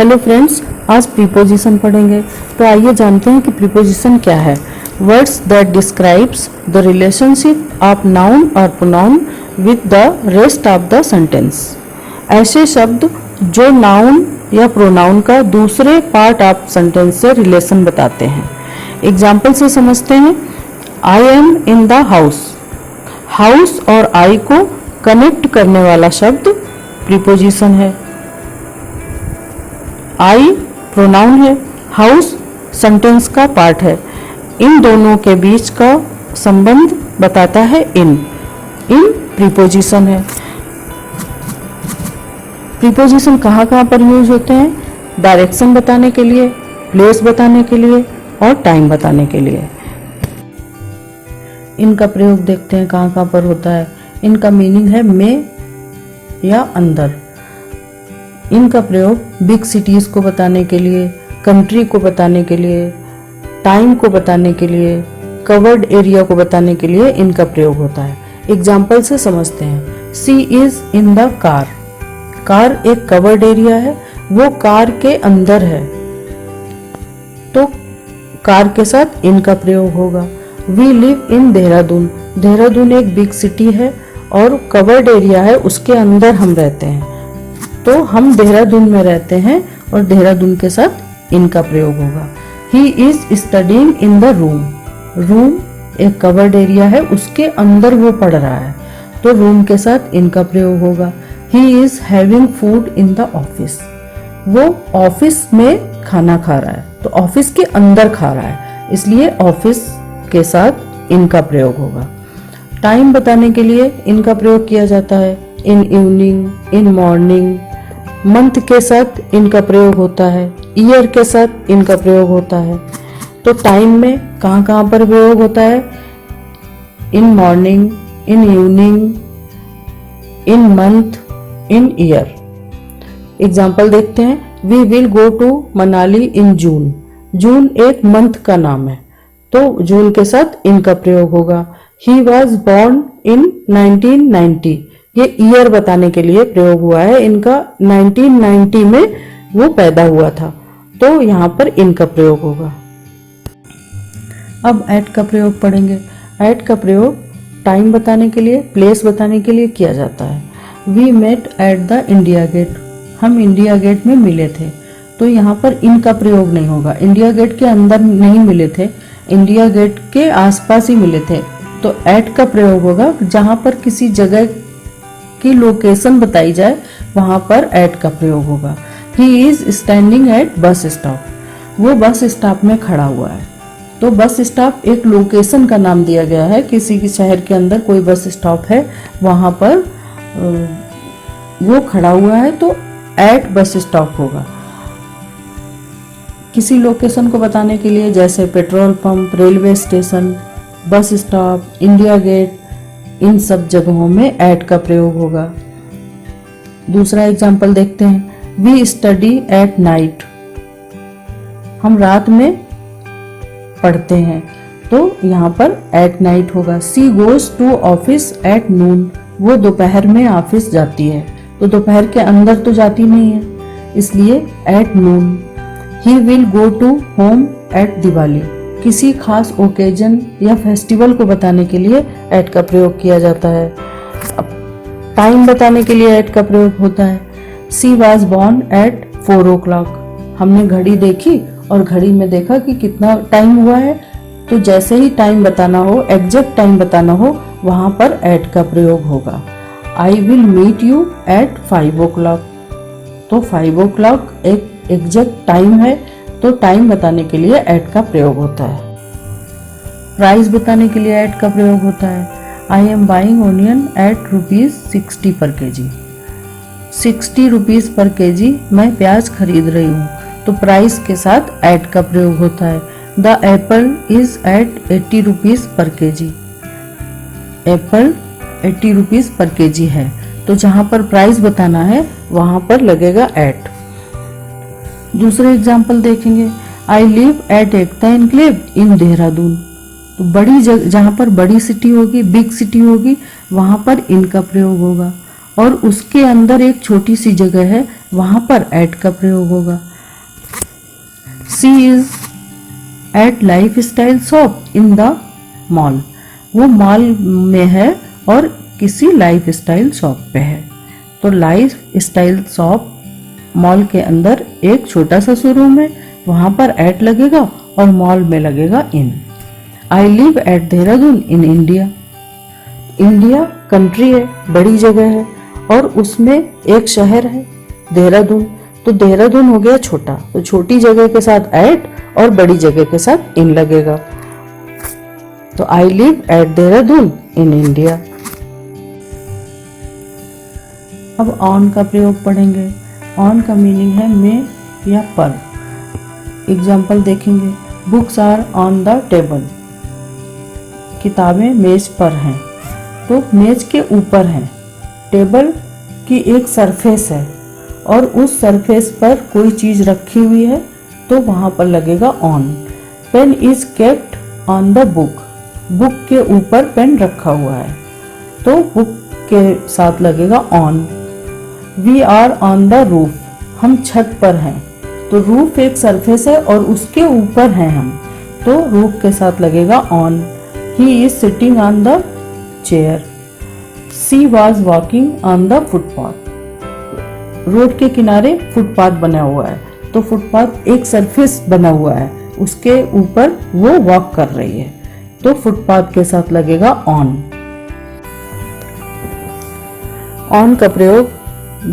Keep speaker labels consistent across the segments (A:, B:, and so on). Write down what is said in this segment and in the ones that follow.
A: Hello friends, आज preposition पढ़ेंगे। तो आइए जानते हैं कि प्रीपोजिशन क्या है। Words that describes the relationship of noun और pronoun with the rest of the sentence. ऐसे शब्द जो नाउन या प्रोनाउन का दूसरे पार्ट ऑफ सेंटेंस से रिलेशन बताते हैं। एग्जाम्पल से समझते हैं। I am in the house. House और आई को कनेक्ट करने वाला शब्द प्रीपोजिशन है। आई प्रोनाउन है, हाउस सेंटेंस का पार्ट है। इन दोनों के बीच का संबंध बताता है इन प्रीपोजिशन है। प्रीपोजिशन कहाँ कहाँ पर यूज होते हैं? डायरेक्शन बताने के लिए, प्लेस बताने के लिए और टाइम बताने के लिए। इनका प्रयोग देखते हैं कहाँ कहाँ पर होता है। इनका मीनिंग है में या अंदर। इनका प्रयोग बिग सिटीज को बताने के लिए, कंट्री को बताने के लिए, टाइम को बताने के लिए, कवर्ड एरिया को बताने के लिए इनका प्रयोग होता है। एग्जाम्पल से समझते हैं। She is in the car. Car एक कवर्ड एरिया है, वो कार के अंदर है, तो कार के साथ इनका प्रयोग होगा। We live in Dehradun. Dehradun एक बिग सिटी है और कवर्ड एरिया है, उसके अंदर हम रहते हैं, तो हम देहरादून में रहते हैं और देहरादून के साथ इनका प्रयोग होगा। He is studying in the room. Room एक कवर्ड एरिया है, उसके अंदर वो पढ़ रहा है, तो रूम के साथ इनका प्रयोग होगा। He is having food in the office. वो ऑफिस में खाना खा रहा है, तो ऑफिस के अंदर खा रहा है, इसलिए ऑफिस के साथ इनका प्रयोग होगा। टाइम बताने के लिए इनका प्रयोग किया जाता है। इन इवनिंग, इन मॉर्निंग। मंथ के साथ इनका प्रयोग होता है, ईयर के साथ इनका प्रयोग होता है। तो टाइम में कहाँ कहाँ पर प्रयोग होता है? In morning, in evening, in month, in year. Example देखते हैं। We will go to Manali in June. June एक मंथ का नाम है, तो जून के साथ इनका प्रयोग होगा। He was born in 1990। ये ईयर बताने के लिए प्रयोग हुआ है इनका। 1990 में वो पैदा हुआ था, तो यहाँ पर इनका प्रयोग होगा। अब एट का प्रयोग पढ़ेंगे। एट का प्रयोग टाइम बताने के लिए, प्लेस बताने के लिए किया जाता है। We met at the India Gate. हम इंडिया गेट में मिले थे, तो यहाँ पर इनका प्रयोग नहीं होगा। इंडिया गेट के अंदर नहीं मिले थे, इंडिया गेट के आसपास ही मिले थे, तो एट का प्रयोग होगा। जहां पर किसी जगह की लोकेशन बताई जाए वहां पर एट का प्रयोग होगा। He is standing at bus stop. वो बस स्टॉप में खड़ा हुआ है, तो बस स्टॉप एक लोकेशन का नाम दिया गया है। किसी के शहर के अंदर कोई बस स्टॉप है, वहां पर वो खड़ा हुआ है, तो एट बस स्टॉप होगा। किसी लोकेशन को बताने के लिए जैसे petrol pump, railway station, bus stop, India gate, इन सब जगहों में एट का प्रयोग होगा। दूसरा एग्जाम्पल देखते हैं। We study at night. हम रात में पढ़ते हैं, तो यहाँ पर एट नाइट होगा। She goes to office at noon. वो दोपहर में ऑफिस जाती है, तो दोपहर के अंदर तो जाती नहीं है, इसलिए at noon. He will go to home at Diwali. किसी खास ओकेजन या फेस्टिवल को बताने के लिए एट का प्रयोग किया जाता है। अब टाइम बताने के लिए एट का प्रयोग होता है। सी वॉज बॉर्न एट 4 o'clock। हमने घड़ी देखी और घड़ी में देखा कि कितना टाइम हुआ है, तो जैसे ही टाइम बताना हो, एग्जैक्ट टाइम बताना हो, वहां पर एट का प्रयोग होगा। I will meet you at 5 o'clock। तो 5 o'clock एक एग्जैक्ट टाइम है, तो टाइम बताने के लिए एट का प्रयोग होता है। प्राइस बताने के लिए एट का प्रयोग होता है। I am buying onion at ₹60 per KG. 60 rupees per KG मैं प्याज खरीद रही हूँ, तो प्राइस के साथ एट का प्रयोग होता है। The apple is at 80 rupees per KG. Apple 80 rupees per KG है, तो जहां पर प्राइस बताना है वहां पर लगेगा एट। दूसरे एग्जाम्पल देखेंगे। I live at Ekta enclave in Dehradun. तो बड़ी जगह, जहाँ पर बड़ी सिटी होगी, बिग सिटी होगी, वहां पर इनका प्रयोग होगा। और उसके अंदर एक छोटी सी जगह है, वहां पर एट का प्रयोग होगा। She is at Lifestyle shop in the mall. वो मॉल में है और किसी लाइफ स्टाइल शॉप पे है। तो लाइफ स्टाइल शॉप मॉल के अंदर एक छोटा सा शोरूम है, वहां पर एट लगेगा और मॉल में लगेगा in. I live at Dehradun in India. India country है, बड़ी जगह है और उसमें एक शहर है देहरादून। तो देहरादून हो गया छोटा, तो छोटी जगह के साथ एट और बड़ी जगह के साथ इन लगेगा। तो आई live at Dehradun in India. अब ऑन का प्रयोग पढ़ेंगे। ऑन का मीनिंग है में या पर। एग्जाम्पल देखेंगे। Books are on the table. किताबें मेज पर हैं। तो मेज के ऊपर हैं। टेबल की एक सरफेस है और उस सरफेस पर कोई चीज रखी हुई है तो वहां पर लगेगा on. Pen is kept on the book. Book के ऊपर पेन रखा हुआ है तो बुक के साथ लगेगा on. We are on the roof. हम छत पर हैं। तो रूफ एक सरफेस है और उसके ऊपर हैं हम, तो रूफ के साथ लगेगा on. He is sitting on the chair. She was walking on the footpath. Road के किनारे फुटपाथ बना हुआ है, तो फुटपाथ एक सरफेस बना हुआ है, उसके ऊपर वो वॉक कर रही है, तो फुटपाथ के साथ लगेगा ऑन। ऑन का प्रयोग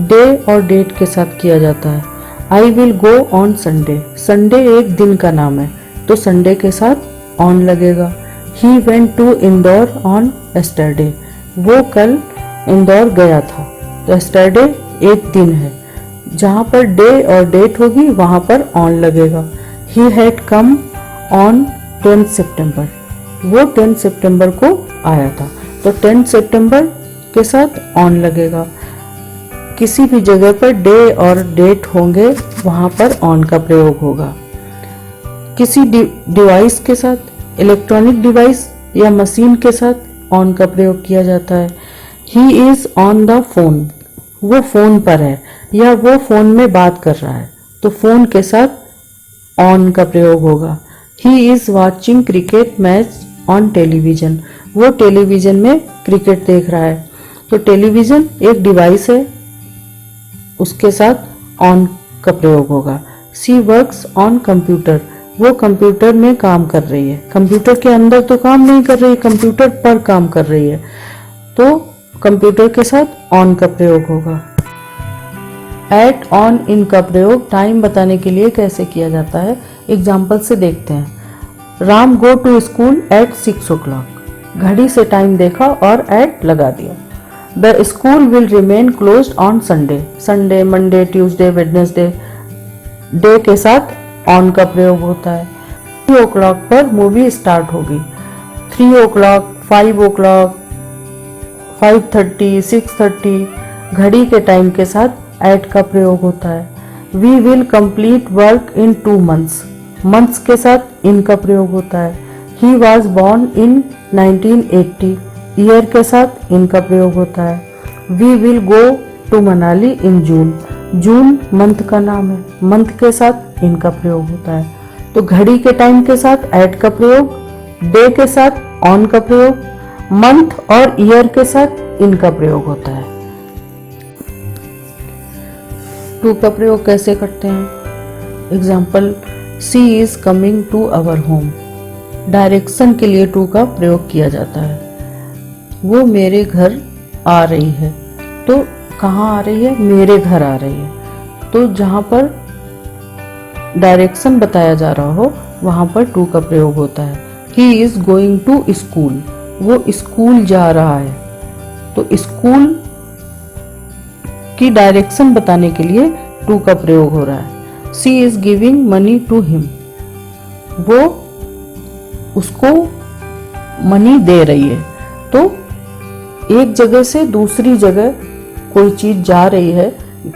A: डे और डेट के साथ किया जाता है। I will go on Sunday. Sunday एक दिन का नाम है, तो संडे के साथ ऑन लगेगा। He went to Indore on yesterday. वो कल इंदौर गया था, तो एस्टरडे एक दिन है। जहां पर डे और डेट होगी वहां पर ऑन लगेगा। ही हैड कम ऑन 10 सितंबर। वो 10 सितंबर को आया था, तो 10 सितंबर के साथ ऑन लगेगा। किसी भी जगह पर डे और डेट होंगे वहां पर ऑन का प्रयोग होगा। किसी डिवाइस के साथ, इलेक्ट्रॉनिक डिवाइस या मशीन के साथ ऑन का प्रयोग किया जाता है। He is on the phone. वो फोन पर है या वो फोन में बात कर रहा है, तो फोन के साथ ऑन का प्रयोग होगा। He is watching cricket match on television. वो टेलीविजन में क्रिकेट देख रहा है, तो टेलीविजन एक डिवाइस है, उसके साथ ऑन का प्रयोग होगा। सी वर्क्स ऑन कंप्यूटर। वो कंप्यूटर में काम कर रही है। कंप्यूटर के अंदर तो काम नहीं कर रही है, कंप्यूटर पर काम कर रही है, तो कंप्यूटर के साथ ऑन का प्रयोग होगा। एट ऑन इन का प्रयोग टाइम बताने के लिए कैसे किया जाता है, एग्जाम्पल से देखते हैं। Ram go to school at 6 o'clock। घड़ी से टाइम देखा और एट लगा दिया। The school will remain closed on Sunday. Sunday, Monday, Tuesday, Wednesday day के साथ ऑन का प्रयोग होता है। 3 o'clock पर मूवी स्टार्ट होगी। 3 o'clock, 5 o'clock, 5:30, 6:30 घड़ी के टाइम के साथ एट का प्रयोग होता है। We will complete work in 2 months। Months के साथ इन का प्रयोग होता है। He was born in 1980। Year के साथ इन का प्रयोग होता है। We will go to Manali in June. June month का नाम है, मंथ के साथ इन का प्रयोग होता है। तो घड़ी के टाइम के साथ एट का प्रयोग, डे के साथ ऑन का प्रयोग, मंथ और ईयर के साथ इन का प्रयोग होता है। टू का प्रयोग कैसे करते हैं, example she is coming to our home. Direction के लिए टू का प्रयोग किया जाता है। वो मेरे घर आ रही है, तो कहाँ आ रही है, मेरे घर आ रही है, तो जहाँ पर डायरेक्शन बताया जा रहा हो वहां पर टू का प्रयोग होता है। He is going to school. वो स्कूल जा रहा है, तो स्कूल की डायरेक्शन बताने के लिए टू का प्रयोग हो रहा है। She is giving money to him. वो उसको मनी दे रही है, तो एक जगह से दूसरी जगह कोई चीज जा रही है,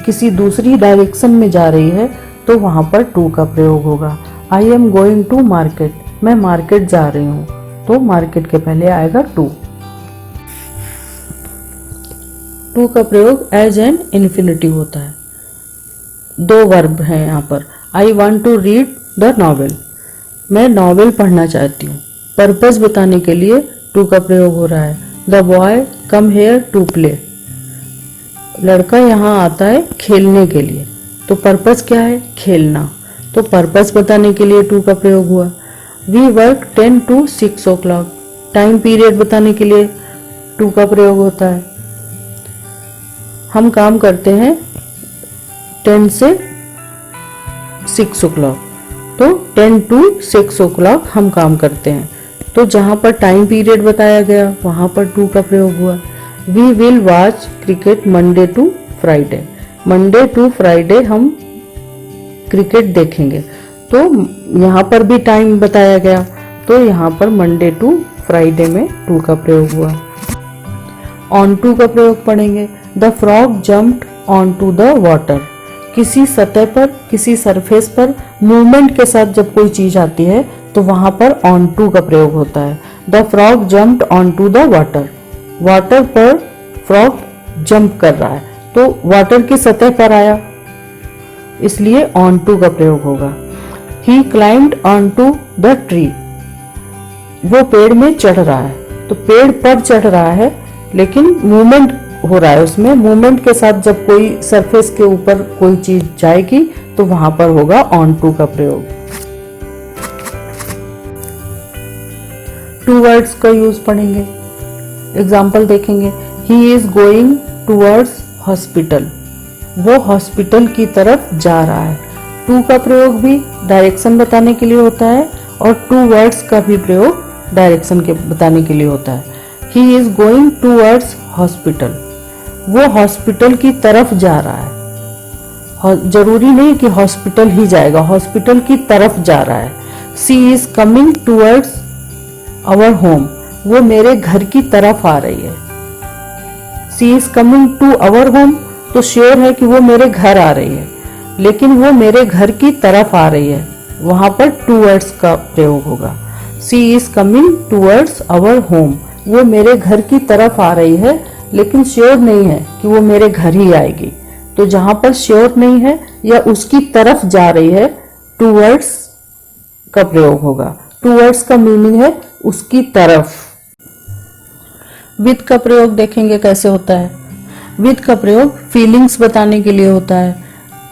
A: किसी दूसरी डायरेक्शन में जा रही है, तो वहां पर टू का प्रयोग होगा। I am going to market. मैं मार्केट जा रही हूँ, तो मार्केट के पहले आएगा टू। टू का प्रयोग एज एन इन्फिनिटिव होता है। 2 वर्ब हैं यहाँ पर। I want to read the novel. मैं नॉवेल पढ़ना चाहती हूँ। पर्पस बताने के लिए टू का प्रयोग हो रहा है। The boy come here to play. लड़का यहाँ आता है खेलने के लिए, तो पर्पस क्या है? खेलना। तो पर्पस बताने के लिए टू का प्रयोग हुआ। We work 10 to 6 o'clock। Time period बताने के लिए टू का प्रयोग होता है। हम काम करते हैं 10 से 6 o'clock, तो 10 to 6 o'clock हम काम करते हैं। तो जहाँ पर टाइम पीरियड बताया गया वहाँ पर टू का प्रयोग हुआ। We will watch cricket Monday to Friday. Monday to Friday हम क्रिकेट देखेंगे, तो यहाँ पर भी टाइम बताया गया, तो यहाँ पर मंडे टू फ्राइडे में टू का प्रयोग हुआ। ऑन टू का प्रयोग पढ़ेंगे। The frog jumped on to the water. किसी सतह पर, किसी सरफेस पर मूवमेंट के साथ जब कोई चीज आती है तो वहां पर ऑन टू का प्रयोग होता है। The frog jumped on to the water. Water पर फ्रॉग जंप कर रहा है, तो वाटर की सतह पर आया, इसलिए ऑन टू का प्रयोग होगा। He climbed on to the tree. वो पेड़ में चढ़ रहा है, तो पेड़ पर चढ़ रहा है लेकिन मूवमेंट हो रहा है, उसमें मूवमेंट के साथ जब कोई सरफेस के ऊपर कोई चीज जाएगी तो वहां पर होगा ऑन टू का प्रयोग। टू वर्ड्स का यूज पढ़ेंगे। एग्जाम्पल देखेंगे। ही इज गोइंग टूवर्ड्स हॉस्पिटल। वो हॉस्पिटल की तरफ जा रहा है। टू का प्रयोग भी डायरेक्शन बताने के लिए होता है और टू वर्ड्स का भी प्रयोग डायरेक्शन के बताने के लिए होता है। He is going towards hospital. वो हॉस्पिटल की तरफ जा रहा है। जरूरी नहीं कि हॉस्पिटल ही जाएगा, हॉस्पिटल की तरफ जा रहा है। She is coming towards our home. वो मेरे घर की तरफ आ रही है। She is coming to our home, तो श्योर है कि वो मेरे घर आ रही है, लेकिन वो मेरे घर की तरफ आ रही है, वहां पर टू वर्ड्स का प्रयोग होगा। She is coming towards our home. वो मेरे घर की तरफ आ रही है, लेकिन श्योर नहीं है कि वो मेरे घर ही आएगी। तो जहां पर श्योर नहीं है या उसकी तरफ जा रही है, टूवर्ड्स का प्रयोग होगा। टूवर्ड्स का मीनिंग है उसकी तरफ। विद का प्रयोग देखेंगे कैसे होता है। विद का प्रयोग फीलिंग्स बताने के लिए होता है।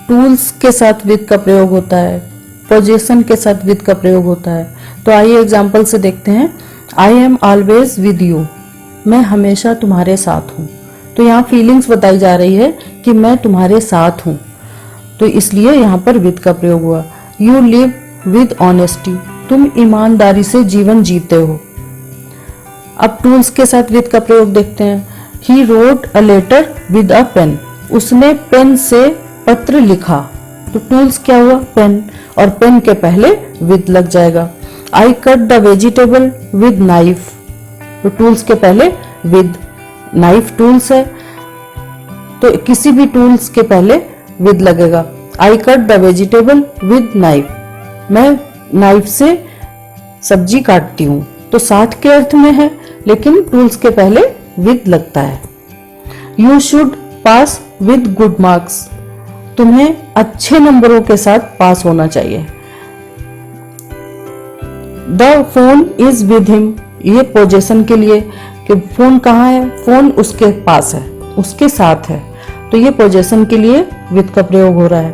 A: टूल्स के साथ विद का प्रयोग होता है। पोजीशन के साथ विद का प्रयोग होता है। तो आइए एग्जाम्पल से देखते हैं। I am always with you. मैं हमेशा तुम्हारे साथ हूँ। तो यहाँ फीलिंग्स बताई जा रही है कि मैं तुम्हारे साथ हूँ, तो इसलिए यहाँ पर विद का प्रयोग हुआ। You live with honesty. तुम ईमानदारी से जीवन जीते हो। अब टूल्स के साथ विद का प्रयोग देखते हैं। He wrote a letter with a pen. उसने पेन से पत्र लिखा। तो टूल्स क्या हुआ? पेन, और पेन के पहले विद लग जाएगा। I cut the vegetable with knife. तो टूल्स के पहले विद। नाइफ टूल्स है, तो किसी भी टूल्स के पहले विद लगेगा। I cut the vegetable with knife. मैं नाइफ से सब्जी काटती हूँ, तो साथ के अर्थ में है, लेकिन टूल्स के पहले विद लगता है। You should pass with good marks. तुम्हें अच्छे नंबरों के साथ पास होना चाहिए। The phone is with him. ये पोजीशन के लिए कि फोन कहाँ है, फोन उसके पास है, उसके साथ है, तो ये पोजीशन के लिए विद का प्रयोग हो रहा है।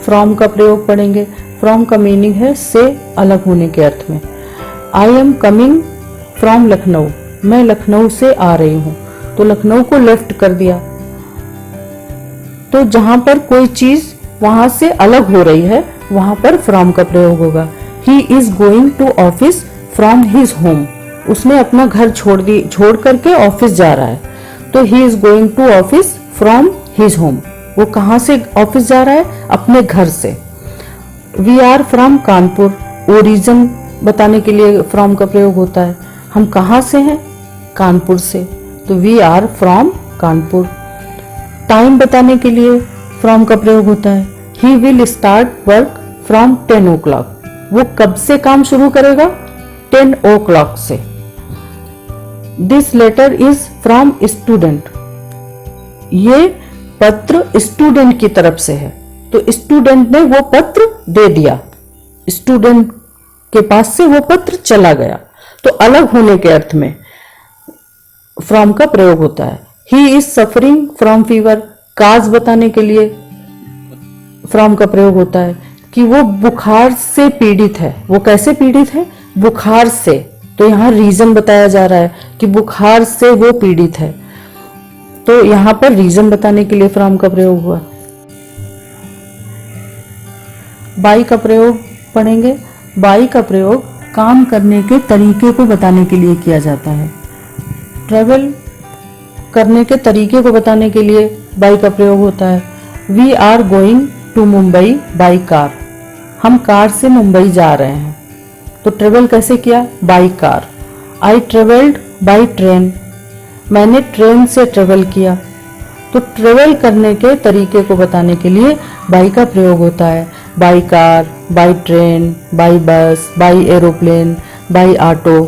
A: फ्रॉम का प्रयोग पढ़ेंगे। फ्रॉम का मीनिंग है से अलग होने के अर्थ में। I am coming from Lucknow. मैं लखनऊ से आ रही हूँ, तो लखनऊ को लेफ्ट कर दिया। तो जहां पर कोई चीज वहां से अलग हो रही है वहां पर फ्रॉम का प्रयोग होगा। He is going to office from his home. उसने अपना घर छोड़ करके ऑफिस जा रहा है, तो he is going to office from his home. वो कहाँ से ऑफिस जा रहा है? अपने घर से। We are from Kanpur. Origin बताने के लिए फ्रॉम का प्रयोग होता है। हम कहाँ से हैं? कानपुर से, तो we are from Kanpur. Time बताने के लिए फ्रॉम का प्रयोग होता है। He will start work from 10 o'clock। वो कब से काम शुरू करेगा? 10 o'clock से। This letter is from student. ये पत्र स्टूडेंट की तरफ से है, तो स्टूडेंट ने वो पत्र दे दिया, स्टूडेंट के पास से वो पत्र चला गया, तो अलग होने के अर्थ में फ्रॉम का प्रयोग होता है। He is suffering from fever, cause बताने के लिए फ्रॉम का प्रयोग होता है कि वो बुखार से पीड़ित है। वो कैसे पीड़ित है? बुखार से। तो यहाँ रीजन बताया जा रहा है कि बुखार से वो पीड़ित है, तो यहाँ पर रीजन बताने के लिए फ्रॉम का प्रयोग हुआ। बाई का प्रयोग पढ़ेंगे। बाई का प्रयोग काम करने के तरीके को बताने के लिए किया जाता है। ट्रेवल करने के तरीके को बताने के लिए बाई का प्रयोग होता है। We are going to Mumbai by car, हम कार से मुंबई जा रहे हैं। तो ट्रेवल कैसे किया? By car. I travelled by train, मैंने ट्रेन से ट्रेवल किया। तो ट्रेवल करने के तरीके को बताने के लिए बाई का प्रयोग होता है। By car, by train, by bus, by aeroplane, by auto.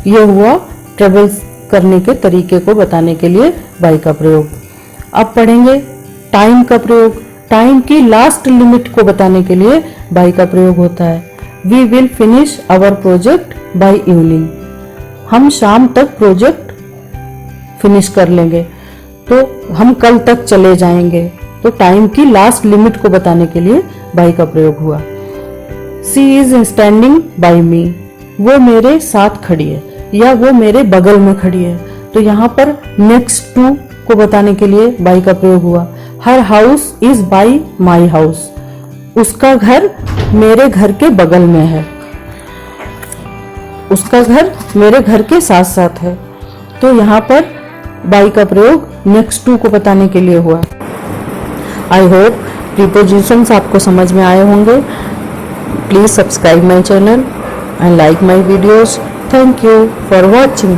A: ये हुआ ट्रेवल करने के तरीके को बताने के लिए बाई का प्रयोग। अब पढ़ेंगे टाइम का प्रयोग। टाइम की लास्ट लिमिट को बताने के लिए बाई का प्रयोग होता है। We will finish our project by evening, हम शाम तक प्रोजेक्ट फिनिश कर लेंगे, तो हम कल तक चले जाएंगे। तो टाइम की लास्ट लिमिट को बताने के लिए बाई का प्रयोग हुआ। सी इज स्टैंडिंग बाई मी, वो मेरे साथ खड़ी है या वो मेरे बगल में खड़ी है। तो यहाँ पर नेक्स्ट टू को बताने के लिए बाई का प्रयोग हुआ। Her house is by my house, उसका घर मेरे घर के बगल में है, उसका घर मेरे घर के साथ साथ है। तो यहाँ पर बाई का प्रयोग नेक्स्ट टू को बताने के लिए हुआ। आई होप प्रीपोजिशंस आपको समझ में आए होंगे। Please subscribe my channel and like my videos. Thank you for watching.